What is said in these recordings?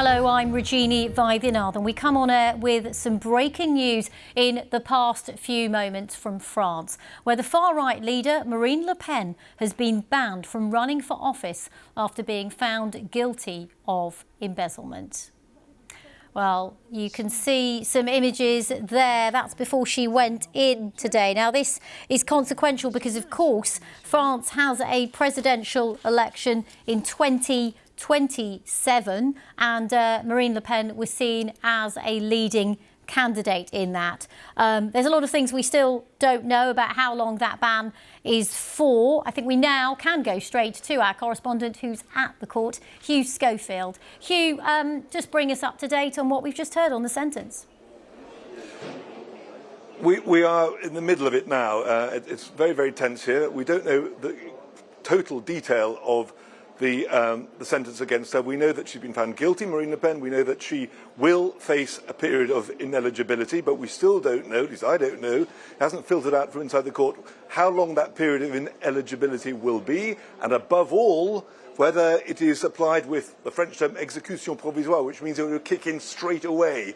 Hello, I'm Regini Vaidyanathan, and we come on air with some breaking news in the past few moments from France, where the far-right leader Marine Le Pen has been banned from running for office after being found guilty of embezzlement. Well, you can see some images there. That's before she went in today. Now, this is consequential because, of course, France has a presidential election in 2027, and Marine Le Pen was seen as a leading candidate in that. There's a lot of things we still don't know about how long that ban is for. I think we now can go straight to our correspondent who's at the court, Hugh Schofield. Hugh, just bring us up to date on what we've just heard on the sentence. We are in the middle of it now. It's very, very tense here. We don't know the total detail of the sentence against her. We know that she's been found guilty, Marine Le Pen. We know that she will face a period of ineligibility, but we still don't know, at least I don't know, it hasn't filtered out from inside the court, how long that period of ineligibility will be, and above all, whether it is applied with the French term exécution provisoire, which means it will kick in straight away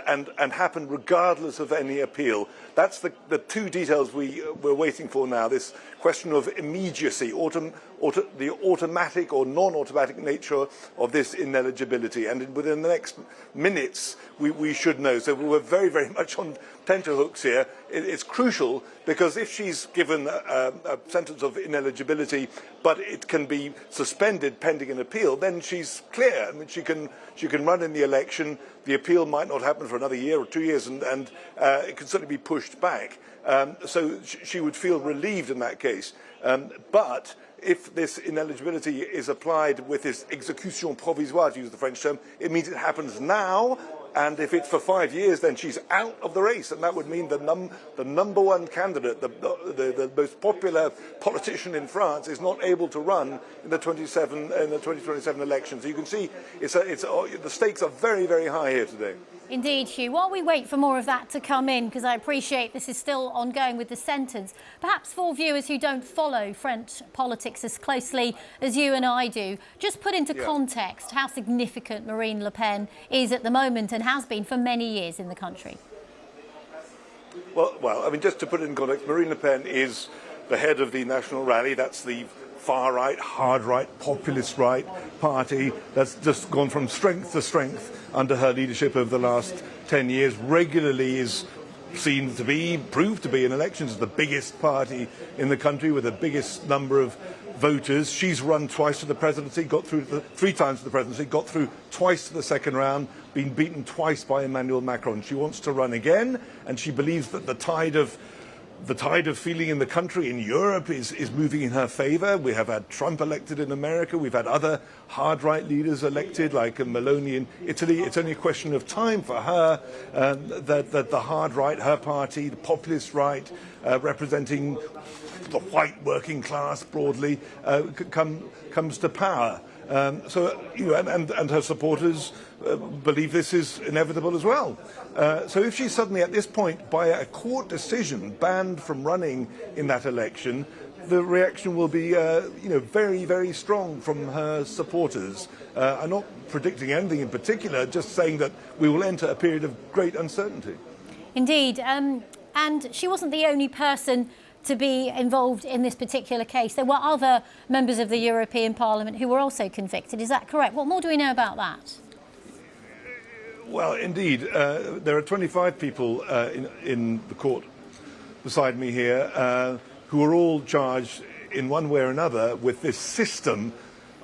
and happen regardless of any appeal. That's the two details we're waiting for now, this question of immediacy, the automatic or non-automatic nature of this ineligibility. And within the next minutes, we should know. So we're very, very much on tenterhooks here. It's crucial because if she's given a sentence of ineligibility, but it can be suspended pending an appeal, then she's clear. I mean, she can run in the election. The appeal might not happen for another year or 2 years, and it can certainly be pushed back. So she would feel relieved in that case. But if this ineligibility is applied with this exécution provisoire, to use the French term, it means it happens now. And if it's for 5 years, then she's out of the race, and that would mean the number one candidate, the most popular politician in France, is not able to run in the 2027 election. So you can see the stakes are very, very high here today. Indeed, Hugh. While we wait for more of that to come in, because I appreciate this is still ongoing with the sentence, perhaps for viewers who don't follow French politics as closely as you and I do, just put into context how significant Marine Le Pen is at the moment and has been for many years in the country. Well, I mean, just to put it in context, Marine Le Pen is the head of the National Rally. That's the far-right, hard-right, populist-right party that's just gone from strength to strength under her leadership over the last 10 years, regularly is proved to be in elections as the biggest party in the country with the biggest number of voters. She's run twice to the presidency, got through three times to the presidency, got through twice to the second round, been beaten twice by Emmanuel Macron. She wants to run again, and she believes that the tide of feeling in the country, in Europe, is moving in her favour. We have had Trump elected in America. We've had other hard-right leaders elected, like Meloni in Italy. It's only a question of time for her that the hard-right, her party, the populist right, representing the white working class broadly, comes to power. So, you know, and her supporters believe this is inevitable as well. So if she's suddenly at this point, by a court decision, banned from running in that election, the reaction will be, very, very strong from her supporters. I'm not predicting anything in particular, just saying that we will enter a period of great uncertainty. Indeed, and she wasn't the only person to be involved in this particular case. There were other members of the European Parliament who were also convicted. Is that correct? What more do we know about that? Well, indeed, there are 25 people in the court beside me here who are all charged in one way or another with this system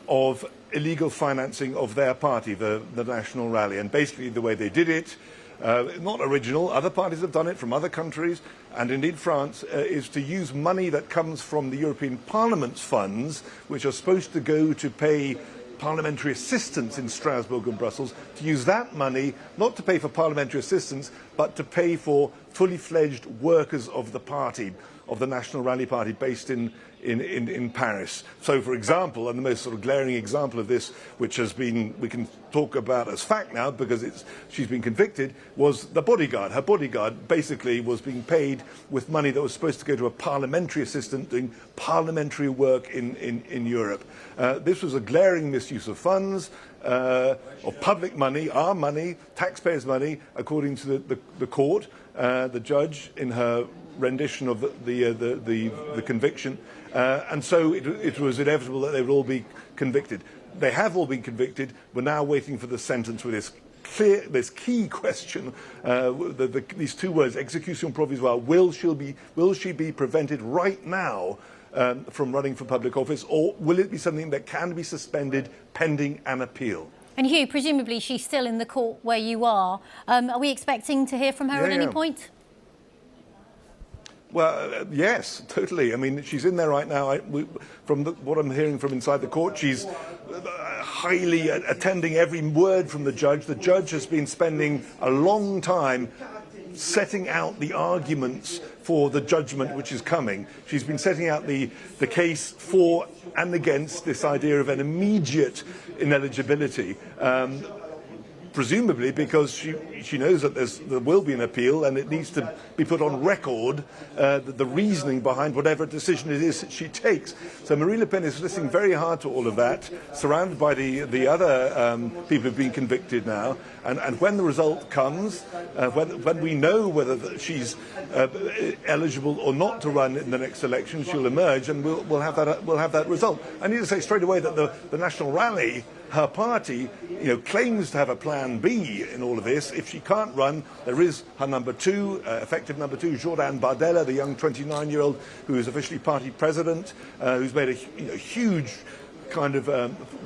of illegal financing of their party, the National Rally. And basically the way they did it, not original, other parties have done it from other countries, and indeed France, is to use money that comes from the European Parliament's funds, which are supposed to go to pay parliamentary assistance in Strasbourg and Brussels, to use that money not to pay for parliamentary assistance, but to pay for fully fledged workers of the party, of the National Rally Party based in in Paris. So, for example, and the most sort of glaring example of this, which has been, we can talk about as fact now because she's been convicted, was the bodyguard. Her bodyguard basically was being paid with money that was supposed to go to a parliamentary assistant doing parliamentary work in Europe. This was a glaring misuse of funds, of public money, our money, taxpayers' money, according to the court, the judge in her rendition of the conviction, and so it was inevitable that they would all be convicted. They have all been convicted. We're now waiting for the sentence with this key question, these two words, execution provisoire. Will she be prevented right now from running for public office, or will it be something that can be suspended pending an appeal? And Hugh, presumably she's still in the court where you are. Are we expecting to hear from her at any point? Well, yes, totally. I mean, she's in there right now. From what I'm hearing from inside the court, she's highly attending every word from the judge. The judge has been spending a long time setting out the arguments for the judgment which is coming. She's been setting out the case for and against this idea of an immediate ineligibility. Presumably because she knows that there will be an appeal and it needs to be put on record, the reasoning behind whatever decision it is that she takes. So Marine Le Pen is listening very hard to all of that, surrounded by the other people who've been convicted now. And when the result comes, when we know whether she's eligible or not to run in the next election, she'll emerge and we'll have that result. I need to say straight away that the National Rally, her party, claims to have a plan B in all of this. If she can't run, there is her number two, effective number two, Jordan Bardella, the young 29-year-old who is officially party president, who's made a huge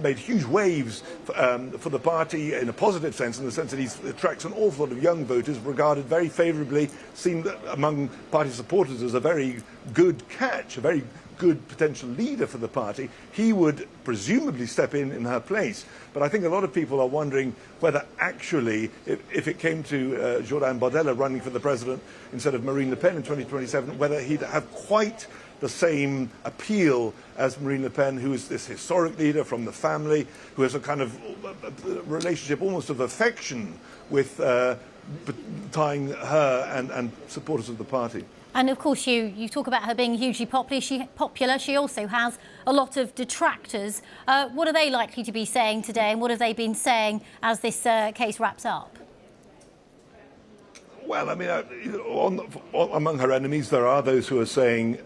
made huge waves for the party in a positive sense, in the sense that he attracts an awful lot of young voters, regarded very favourably, seen among party supporters as a very good catch, a very good potential leader for the party. He would presumably step in her place. But I think a lot of people are wondering whether actually, if it came to Jordan Bardella running for the president instead of Marine Le Pen in 2027, whether he'd have quite the same appeal as Marine Le Pen, who is this historic leader from the family, who has a kind of relationship almost of affection with tying her and supporters of the party. And of course, you talk about her being hugely popular. She also has a lot of detractors. What are they likely to be saying today, and what have they been saying as this case wraps up? Well, I mean, among her enemies, there are those who are saying,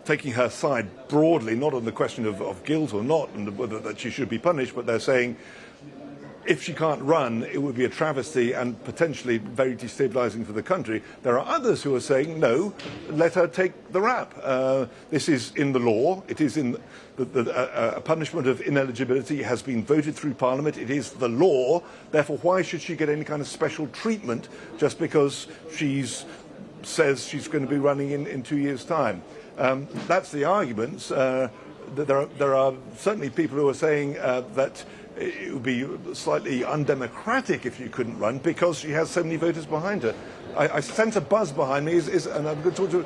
taking her side broadly, not on the question of guilt or not, and whether that she should be punished, but they're saying, if she can't run, it would be a travesty and potentially very destabilising for the country. There are others who are saying, no, let her take the rap. This is in the law. It is in a punishment of ineligibility has been voted through Parliament. It is the law. Therefore, why should she get any kind of special treatment just because she says she's going to be running in 2 years' time? That's the arguments. There are certainly people who are saying that it would be slightly undemocratic if you couldn't run because she has so many voters behind her. I sense a buzz behind me, and I'm going to talk to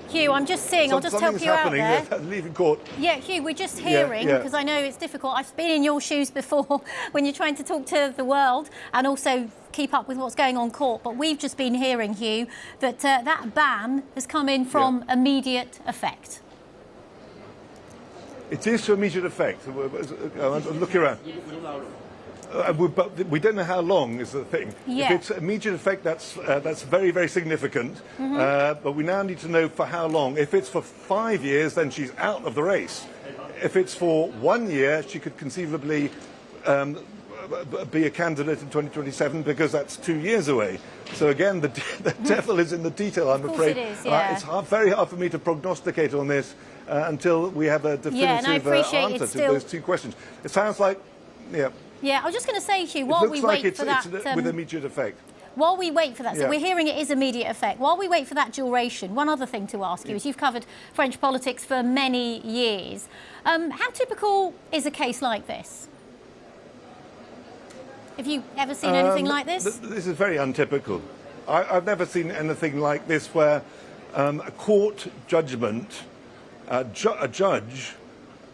Hugh, I'm just seeing, I'll just help you out there. Leaving court. Yeah, Hugh, we're just hearing, because I know it's difficult. I've been in your shoes before when you're trying to talk to the world and also keep up with what's going on court. But we've just been hearing, Hugh, that that ban has come in from immediate effect. It is to immediate effect. Look around. But we don't know how long is the thing. Yeah. If it's immediate effect, that's very, very significant. But we now need to know for how long. If it's for 5 years, then she's out of the race. If it's for 1 year, she could conceivably be a candidate in 2027 because that's 2 years away. So again, the devil is in the detail, I'm afraid. It is, yeah. It's very hard for me to prognosticate on this until we have a definitive answer to those two questions. It sounds like, Yeah, I was just going to say, Hugh, while we wait for that... It's with immediate effect. While we wait for that, so we're hearing it is immediate effect. While we wait for that duration, one other thing to ask you is you've covered French politics for many years. How typical is a case like this? Have you ever seen anything like this? This is very untypical. I've never seen anything like this where a court judgment, a judge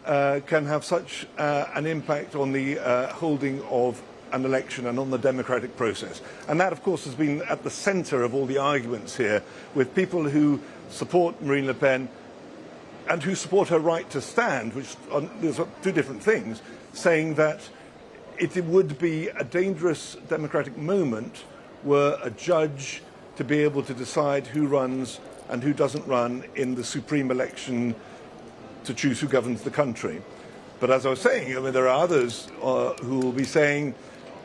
can have such an impact on the holding of an election and on the democratic process. And that, of course, has been at the centre of all the arguments here, with people who support Marine Le Pen and who support her right to stand, which are two different things, saying that it would be a dangerous democratic moment were a judge to be able to decide who runs and who doesn't run in the supreme election to choose who governs the country. But as I was saying, I mean, there are others who will be saying,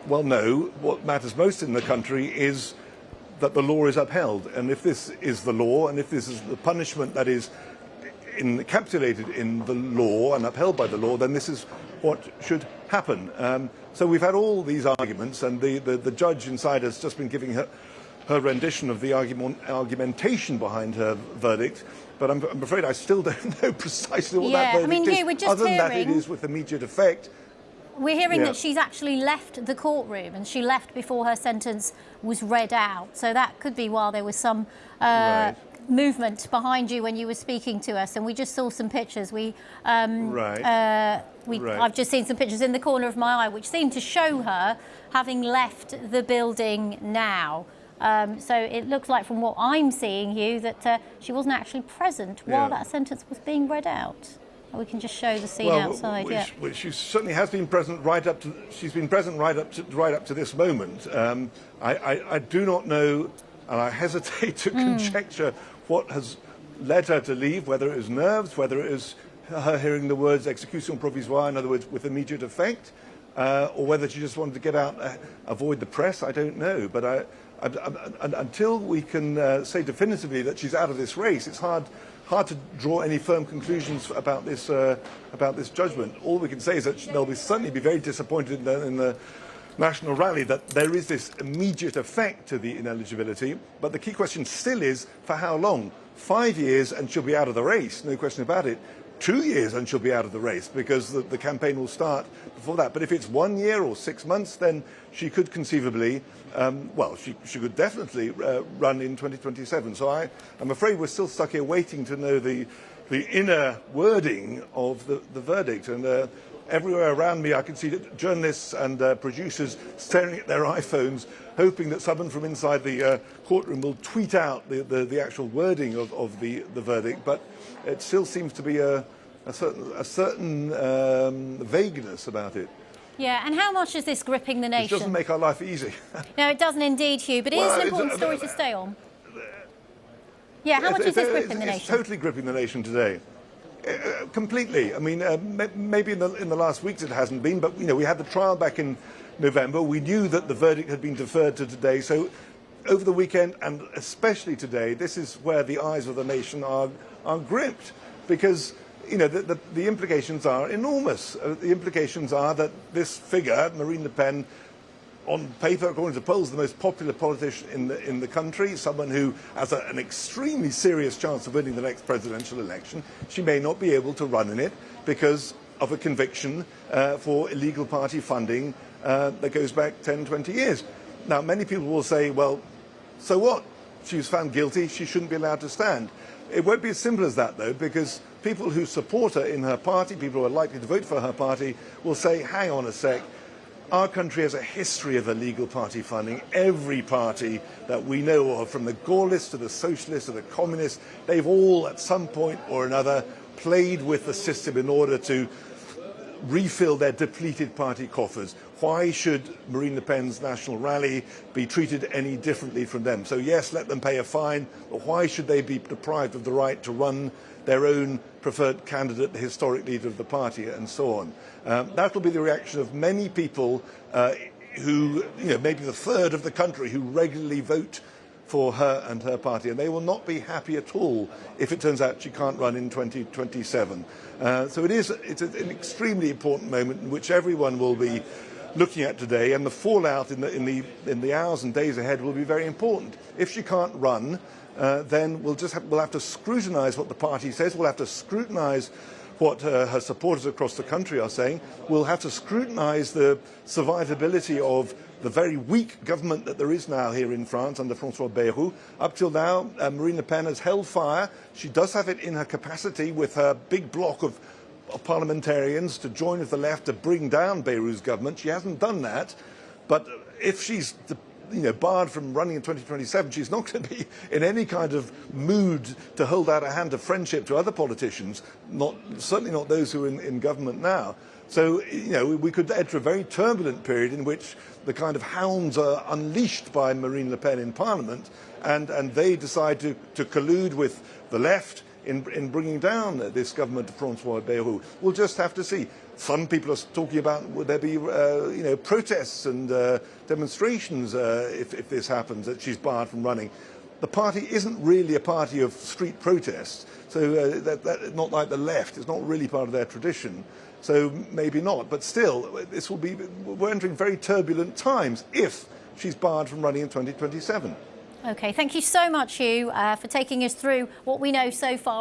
well, no, what matters most in the country is that the law is upheld. And if this is the law, and if this is the punishment that is encapsulated in the law and upheld by the law, then this is what should happen. So we've had all these arguments, and the judge inside has just been giving her rendition of the argumentation behind her verdict. But I'm afraid I still don't know precisely what that verdict is. We're just other than that it is with immediate effect. We're hearing that she's actually left the courtroom, and she left before her sentence was read out. So that could be while there was some movement behind you when you were speaking to us, and we just saw some pictures. I've just seen some pictures in the corner of my eye, which seem to show her having left the building now. So it looks like, from what I'm seeing, Hugh, that she wasn't actually present while that sentence was being read out. We can just show the scene outside. Which she certainly has been present right up to. She's been present right up to this moment. I do not know, and I hesitate to conjecture what has led her to leave. Whether it was nerves, whether it is her hearing the words "execution provisoire," in other words, with immediate effect, or whether she just wanted to get out, avoid the press. I don't know, but until we can say definitively that she's out of this race, it's hard to draw any firm conclusions about this judgment. All we can say is that they'll certainly be very disappointed in the national rally that there is this immediate effect to the ineligibility. But the key question still is, for how long? 5 years and she'll be out of the race, no question about it. 2 years and she'll be out of the race, because the campaign will start before that. But if it's 1 year or 6 months, then she could conceivably, she could definitely run in 2027. So I'm afraid we're still stuck here waiting to know the inner wording of the verdict. And everywhere around me I can see journalists and producers staring at their iPhones, hoping that someone from inside the courtroom will tweet out the actual wording of the verdict. But it still seems to be a certain vagueness about it. Yeah, and how much is this gripping the nation? It doesn't make our life easy. No, it doesn't indeed, Hugh, but it is an important story to stay on. Yeah, how much is this gripping the nation? It's totally gripping the nation today. Completely. I mean, maybe in the last weeks it hasn't been, but we had the trial back in November. We knew that the verdict had been deferred to today. So over the weekend, and especially today, this is where the eyes of the nation are gripped, because the implications are enormous. The implications are that this figure, Marine Le Pen, on paper, according to polls, the most popular politician in the country, someone who has an extremely serious chance of winning the next presidential election. She may not be able to run in it because of a conviction for illegal party funding that goes back 10, 20 years. Now, many people will say, well, so what? She was found guilty, she shouldn't be allowed to stand. It won't be as simple as that, though, because people who support her in her party, people who are likely to vote for her party, will say, hang on a sec, our country has a history of illegal party funding. Every party that we know of, from the Gaullists to the Socialists to the Communists, they've all, at some point or another, played with the system in order to refill their depleted party coffers. Why should Marine Le Pen's national rally be treated any differently from them? So yes, let them pay a fine, but why should they be deprived of the right to run their own preferred candidate, the historic leader of the party, and so on? That will be the reaction of many people who, maybe the third of the country, who regularly vote for her and her party, and they will not be happy at all if it turns out she can't run in 2027. So it's an extremely important moment in which everyone will be looking at today, and the fallout in the hours and days ahead will be very important. If she can't run, then we'll have to scrutinise what the party says. We'll have to scrutinise what her supporters across the country are saying. We'll have to scrutinise the survivability of the very weak government that there is now here in France under François Bayrou. Up till now, Marine Le Pen has held fire. She does have it in her capacity with her big bloc of parliamentarians to join with the left to bring down Bayrou's government. She hasn't done that. But if she's barred from running in 2027, she's not going to be in any kind of mood to hold out a hand of friendship to other politicians, certainly not those who are in government now. So, we could enter a very turbulent period in which the kind of hounds are unleashed by Marine Le Pen in Parliament, and they decide to collude with the left in bringing down this government of François Bayrou. We'll just have to see. Some people are talking about would there be protests and demonstrations if this happens, that she's barred from running. The party isn't really a party of street protests, so that not like the left. It's not really part of their tradition. So maybe not, but still, we're entering very turbulent times if she's barred from running in 2027. OK, thank you so much, Hugh, for taking us through what we know so far.